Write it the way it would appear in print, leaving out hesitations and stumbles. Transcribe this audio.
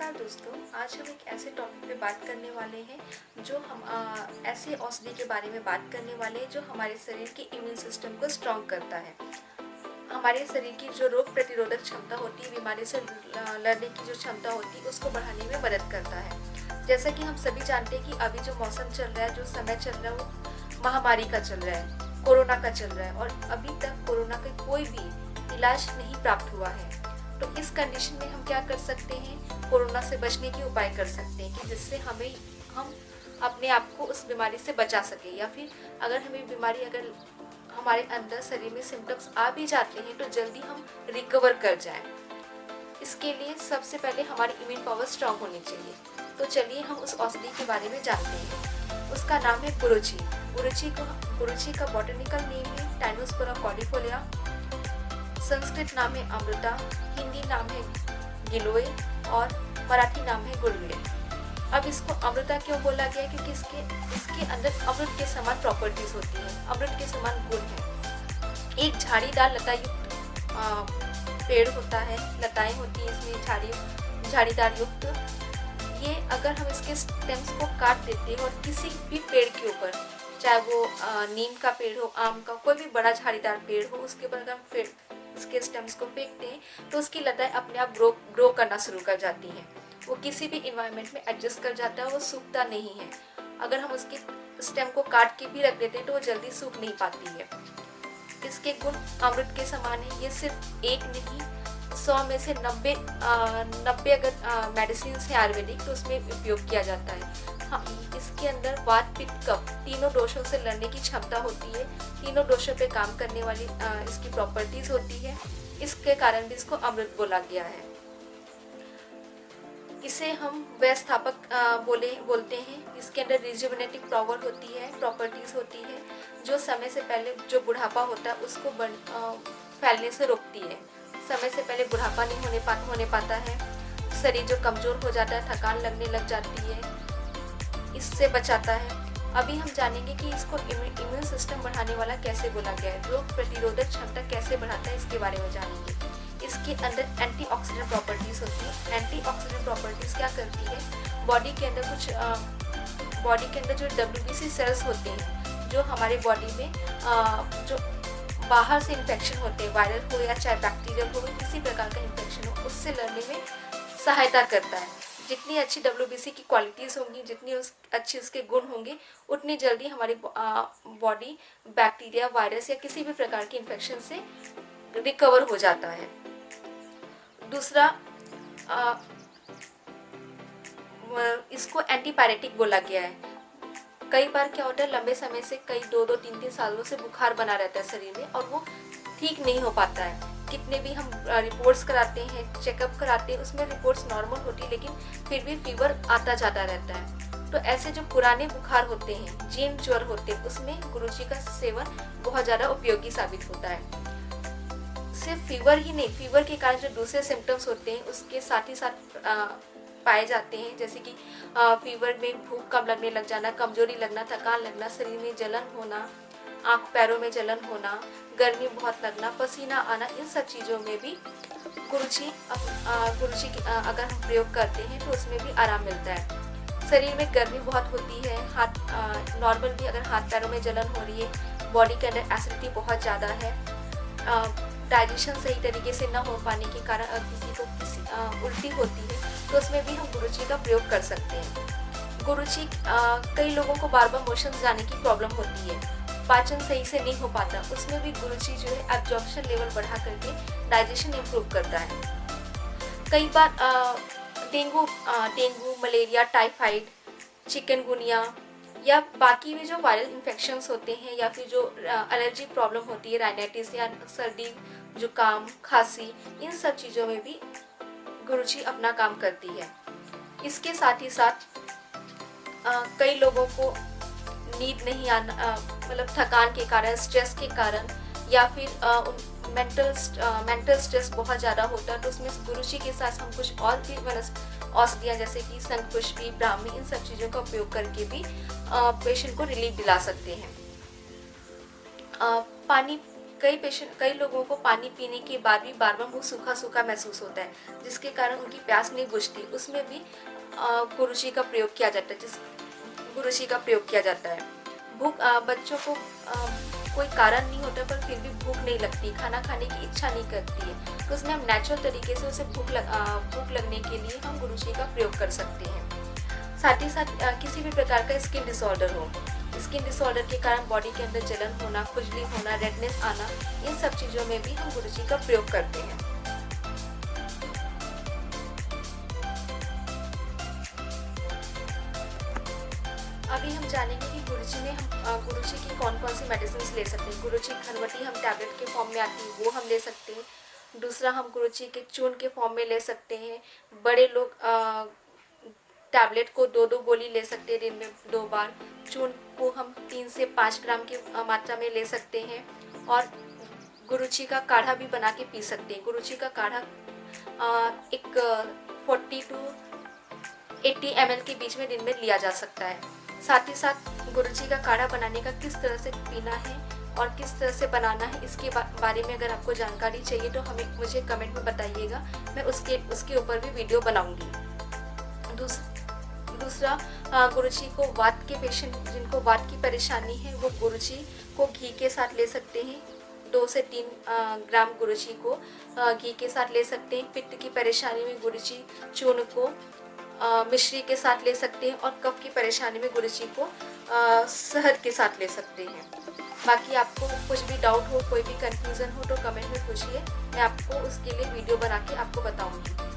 नमस्कार दोस्तों, आज हम एक ऐसे टॉपिक पे बात करने वाले हैं जो हम ऐसे औषधि के बारे में बात करने वाले हैं जो हमारे शरीर के इम्यून सिस्टम को स्ट्रॉन्ग करता है। हमारे शरीर की जो रोग प्रतिरोधक क्षमता होती है, बीमारी से लड़ने की जो क्षमता होती है, उसको बढ़ाने में मदद करता है। जैसा कि हम सभी जानते हैं कि अभी जो मौसम चल रहा है, जो समय चल रहा है, वो महामारी का चल रहा है, कोरोना का चल रहा है और अभी तक कोरोना का कोई भी इलाज नहीं प्राप्त हुआ है। तो इस कंडीशन में हम क्या कर सकते हैं, कोरोना से बचने के उपाय कर सकते हैं कि जिससे हम अपने आप को उस बीमारी से बचा सके, या फिर अगर हमें बीमारी अगर हमारे अंदर शरीर में सिम्टम्स आ भी जाते हैं तो जल्दी हम रिकवर कर जाएं। इसके लिए सबसे पहले हमारी इम्यून पावर स्ट्रांग होनी चाहिए। तो चलिए हम उस औषधि के बारे में जानते हैं। उसका नाम है गुरुची। गुरुची का बॉटनिकल नेम है टाइनोस्पोरा कॉर्डिफोलिया, संस्कृत नाम है अमृता, हिंदी नाम है गिलोय और मराठी नाम है गुलवेल। अब इसको अमृता क्यों बोला गया, क्योंकि इसके अंदर अमृत के समान प्रॉपर्टीज होती हैं, अमृत के समान गुण है। एक झाड़ीदार लता युक्त पेड़ होता है, लताएं होती हैं इसमें झाड़ीदार युक्त। ये अगर हम इसके स्टेम्स को काट देते हैं और किसी भी पेड़ के ऊपर, चाहे वो नीम का पेड़ हो, आम का, कोई भी बड़ा झाड़ीदार पेड़ हो, उसके ऊपर अगर हम इसके स्टेम्स को फेंकते हैं तो उसकी लताएं अपने आप ग्रो करना शुरू कर जाती हैं। वो किसी भी इन्वायरमेंट में एडजस्ट कर जाता है, वो सूखता नहीं है। अगर हम उसके स्टेम को काट के भी रख देते हैं तो वो जल्दी सूख नहीं पाती है। इसके गुण अमृत के समान है। ये सिर्फ एक नहीं, 100 में से 90 अगर मेडिसिन है आयुर्वेदिक तो उसमें उपयोग किया जाता है। हाँ, इसके अंदर वात पित्त कफ तीनों दोषों से लड़ने की क्षमता होती है। तीनों दोषों पे काम करने वाली इसकी प्रॉपर्टीज होती है। इसके कारण भी इसको अमृत बोला गया है। इसे हम व्यवस्थापक बोलते हैं। इसके अंदर रिजुविनेटिंग पावर होती है, प्रॉपर्टीज होती है, जो समय से पहले जो बुढ़ापा होता है उसको फैलने से रोकती है। समय से पहले बुढ़ापा नहीं होने पाता है। शरीर जो कमजोर हो जाता है, थकान लगने लग जाती है, इससे बचाता है। अभी हम जानेंगे कि इसको इम्यून सिस्टम बढ़ाने वाला कैसे बोला गया है, रोग प्रतिरोधक क्षमता कैसे बढ़ाता है, इसके बारे में जानेंगे। इसके अंदर एंटीऑक्सीडेंट प्रॉपर्टीज होती है। एंटीऑक्सीडेंट प्रॉपर्टीज क्या करती है, बॉडी के अंदर जो WBC सेल्स होते हैं, जो हमारे बॉडी में जो बाहर से इन्फेक्शन होते हैं, वायरल हो या चाहे बैक्टीरियल हो, किसी प्रकार का इन्फेक्शन हो, उससे लड़ने में सहायता करता है। जितनी अच्छी WBC की क्वालिटीज़ होंगी, जितनी अच्छी उसके गुण होंगे, उतनी जल्दी हमारी बॉडी बैक्टीरिया, वायरस या किसी भी प्रकार के इन्फेक्शन से रिकवर हो जाता है। दूसरा, इसको एंटीपायरेटिक बोला गया है। कई बार क्या होता है, लंबे समय से कई 2-2, 3-3 सालों से बुखार बना रहता है शरीर में और वो ठीक नहीं हो पाता है। कितने भी हम रिपोर्ट्स कराते हैं, चेकअप कराते हैं, उसमें रिपोर्ट्स नॉर्मल होती है, लेकिन फिर भी फीवर आता जाता रहता है। तो ऐसे जो पुराने बुखार होते हैं, जीर्ण ज्वर होते हैं, उसमें गुरुची का सेवन बहुत ज़्यादा उपयोगी साबित होता है। सिर्फ फीवर ही नहीं, फीवर के कारण जो दूसरे सिम्टम्स होते हैं उसके साथ ही साथ पाए जाते हैं, जैसे कि फीवर में भूख कम लगने लग जाना, कमजोरी लगना, थकान लगना, शरीर में जलन होना, आँख पैरों में जलन होना, गर्मी बहुत लगना, पसीना आना, इन सब चीज़ों में भी गुरुची अगर हम प्रयोग करते हैं तो उसमें भी आराम मिलता है। शरीर में गर्मी बहुत होती है, नॉर्मल भी अगर हाथ पैरों में जलन हो रही है, बॉडी के अंदर एसिडिटी बहुत ज़्यादा है, डाइजेशन सही तरीके से न हो पाने के कारण अगर किसी को उल्टी होती है तो उसमें भी हम गुरुची का प्रयोग कर सकते हैं। गुरुची कई लोगों को बार बार मोशन जाने की प्रॉब्लम होती है, पाचन सही से नहीं हो पाता, उसमें भी गुरुची जो है एब्जॉर्प्शन लेवल बढ़ा करके डाइजेशन इम्प्रूव करता है। कई बार डेंगू, मलेरिया, टाइफाइड, चिकनगुनिया या बाकी भी जो वायरल इन्फेक्शंस होते हैं, या फिर जो एलर्जी प्रॉब्लम होती है, राइनाइटिस या सर्दी, जुकाम, खांसी, इन सब चीज़ों में भी गुरुची अपना काम करती है। इसके साथ ही साथ कई लोगों को नींद नहीं आना, मतलब थकान के कारण, स्ट्रेस के कारण, या फिर मेंटल स्ट्रेस बहुत ज़्यादा होता है, तो उसमें गुरुची के साथ हम कुछ और भी औषधियाँ जैसे कि शंखपुष्पी, ब्राह्मी, इन सब चीज़ों का उपयोग करके भी पेशेंट को रिलीफ दिला सकते हैं। पानी कई लोगों को पानी पीने के बाद भी बार बार मुँह सूखा सूखा महसूस होता है, जिसके कारण उनकी प्यास नहीं बुझती। उसमें भी गुरुजी का प्रयोग किया जाता है, गुरुजी का प्रयोग किया जाता है। बच्चों को कोई कारण नहीं होता पर फिर भी भूख नहीं लगती, खाना खाने की इच्छा नहीं करती है, तो उसमें हम नेचुरल तरीके से उसे भूख लगने के लिए हम गुरुजी का प्रयोग कर सकते हैं। साथ ही साथ किसी भी प्रकार का स्किन डिसऑर्डर हो, स्किन डिसऑर्डर के कारण बॉडी के अंदर जलन होना, खुजली होना, रेडनेस आना, इन सब चीज़ों में भी हम गुरुजी का प्रयोग करते हैं। अभी हम जानेंगे कि गुरुजी की कौन कौन सी मेडिसिन ले सकते हैं। गुरुजी घनवटी हम टैबलेट के फॉर्म में आती है, वो हम ले सकते हैं। दूसरा, हम गुरुजी के चूर्ण के फॉर्म में ले सकते हैं। बड़े लोग टैबलेट को 2-2 गोली ले सकते हैं दिन में 2 बार। चूर्ण को हम 3 से 5 ग्राम की मात्रा में ले सकते हैं। और गुरुजी का काढ़ा भी बना के पी सकते हैं। गुरुजी का काढ़ा एक 40 to 80 ml के बीच में दिन में लिया जा सकता है। साथ ही साथ गुरुजी का काढ़ा बनाने का किस तरह से पीना है और किस तरह से बनाना है, इसके बारे में अगर आपको जानकारी चाहिए तो मुझे कमेंट में बताइएगा, मैं उसके ऊपर भी वीडियो बनाऊंगी। दूसरा, गुरुजी को वात के पेशेंट जिनको वात की परेशानी है वो गुरुजी को घी के साथ ले सकते हैं। 2 से 3 ग्राम गुरुजी को घी के साथ ले सकते हैं। पित्त की परेशानी में गुरुजी चूर्ण को मिश्री के साथ ले सकते हैं। और कफ की परेशानी में गुरुजी को शहद के साथ ले सकते हैं। बाकी आपको कुछ भी डाउट हो, कोई भी कंफ्यूजन हो तो कमेंट में पूछिए, मैं आपको उसके लिए वीडियो बना के आपको बताऊंगी।